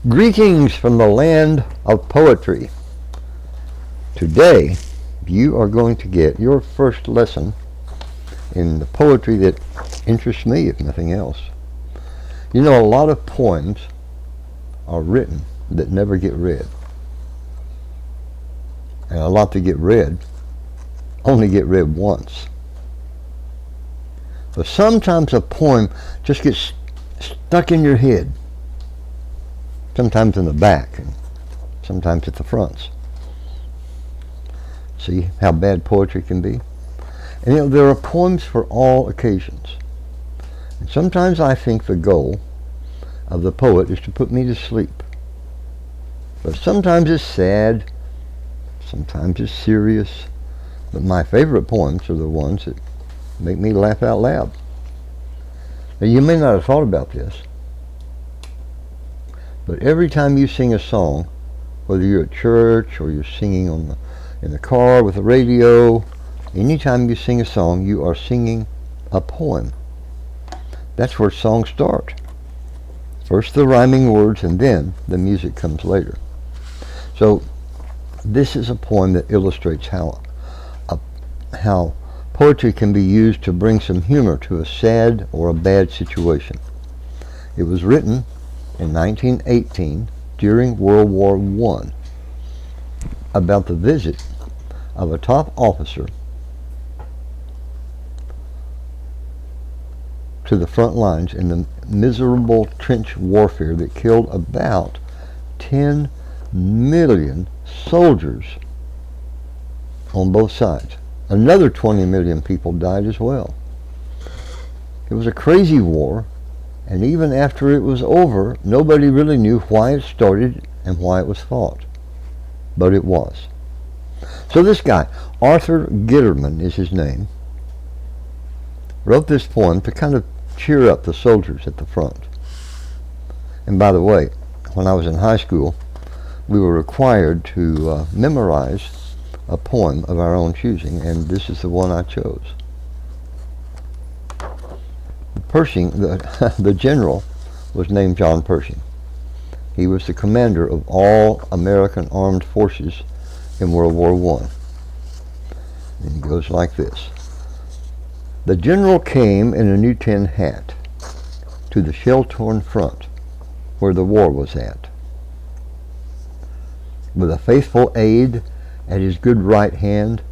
Greetings from the land of poetry. Today, you are going to get your first lesson in the poetry that interests me, if nothing else. You know, a lot of poems are written that never get read. And a lot that get read only get read once. But sometimes a poem just gets stuck in your head. Sometimes in the back, and sometimes at the fronts. See how bad poetry can be? And you know, there are poems for all occasions. And sometimes I think the goal of the poet is to put me to sleep. But sometimes it's sad, sometimes it's serious. But my favorite poems are the ones that make me laugh out loud. Now, you may not have thought about this, but every time you sing a song, whether you're at church or you're singing in the car with the radio, anytime you sing a song, you are singing a poem. That's where songs start. First the rhyming words, and then the music comes later. So this is a poem that illustrates how poetry can be used to bring some humor to a sad or a bad situation. It was written in 1918 during World War I about the visit of a top officer to the front lines in the miserable trench warfare that killed about 10 million soldiers on both sides. Another 20 million people died as well. It was a crazy war. And even after it was over, nobody really knew why it started and why it was fought. But it was. So this guy, Arthur Guiterman is his name, wrote this poem to kind of cheer up the soldiers at the front. And by the way, when I was in high school, we were required to memorize a poem of our own choosing, and this is the one I chose. Pershing, the general, was named John Pershing. He was the commander of all American armed forces in World War I. And it goes like this. The general came in a new tin hat to the shell-torn front where the war was at. With a faithful aide at his good right hand,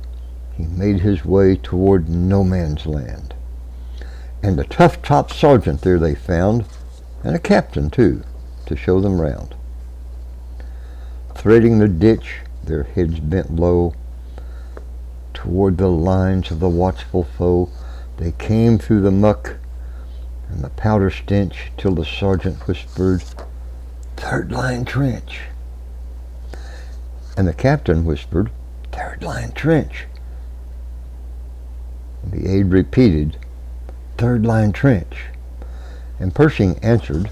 he made his way toward no man's land. And a tough top sergeant there they found, and a captain too, to show them round. Threading the ditch, their heads bent low, toward the lines of the watchful foe, they came through the muck and the powder stench, till the sergeant whispered, "Third line trench." And the captain whispered, "Third line trench." And the aide repeated, "Third line trench." And Pershing answered,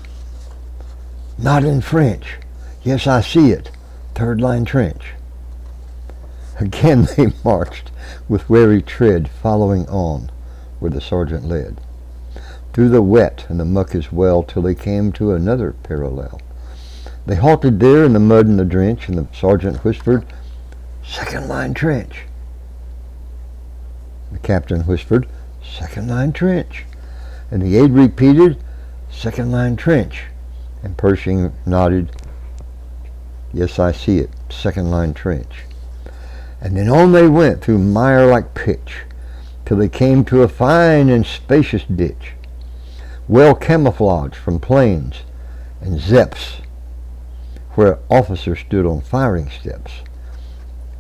"Not in French. Yes, I see it. Third line trench." Again they marched with wary tread, following on where the sergeant led, through the wet and the muck as well, till they came to another parallel. They halted there in the mud and the drench, and the sergeant whispered, "Second line trench." The captain whispered, "Second line trench." And the aide repeated, "Second line trench." And Pershing nodded, "Yes, I see it. Second line trench." And then on they went through mire like pitch, till they came to a fine and spacious ditch, well camouflaged from planes and Zeps, where officers stood on firing steps,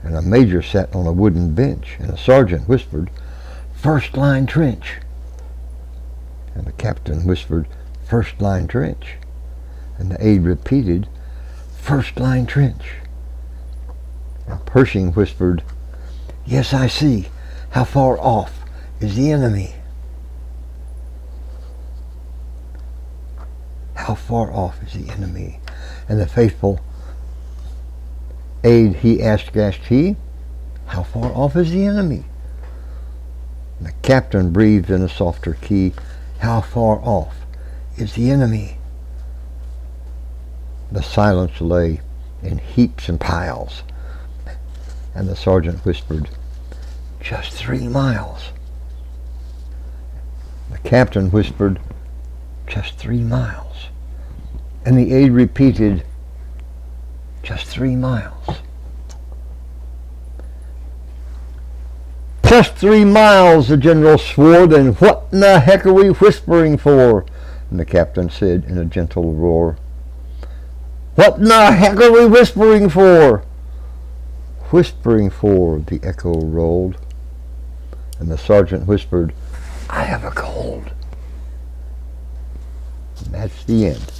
and a major sat on a wooden bench, and a sergeant whispered, "First line trench." And the captain whispered, "First line trench." And the aide repeated, "First line trench." And Pershing whispered, "Yes, I see. How far off is the enemy?" How far off is the enemy? And the faithful aide, he asked he, "How far off is the enemy?" And the captain breathed in a softer key, "How far off is the enemy?" The silence lay in heaps and piles, and the sergeant whispered, "Just 3 miles." The captain whispered, "Just 3 miles." And the aide repeated, "Just 3 miles." "Just 3 miles," the general swore. "Then what in the heck are we whispering for?" And the captain said in a gentle roar, "What in the heck are we whispering for?" "Whispering for," the echo rolled. And the sergeant whispered, "I have a cold." And that's the end.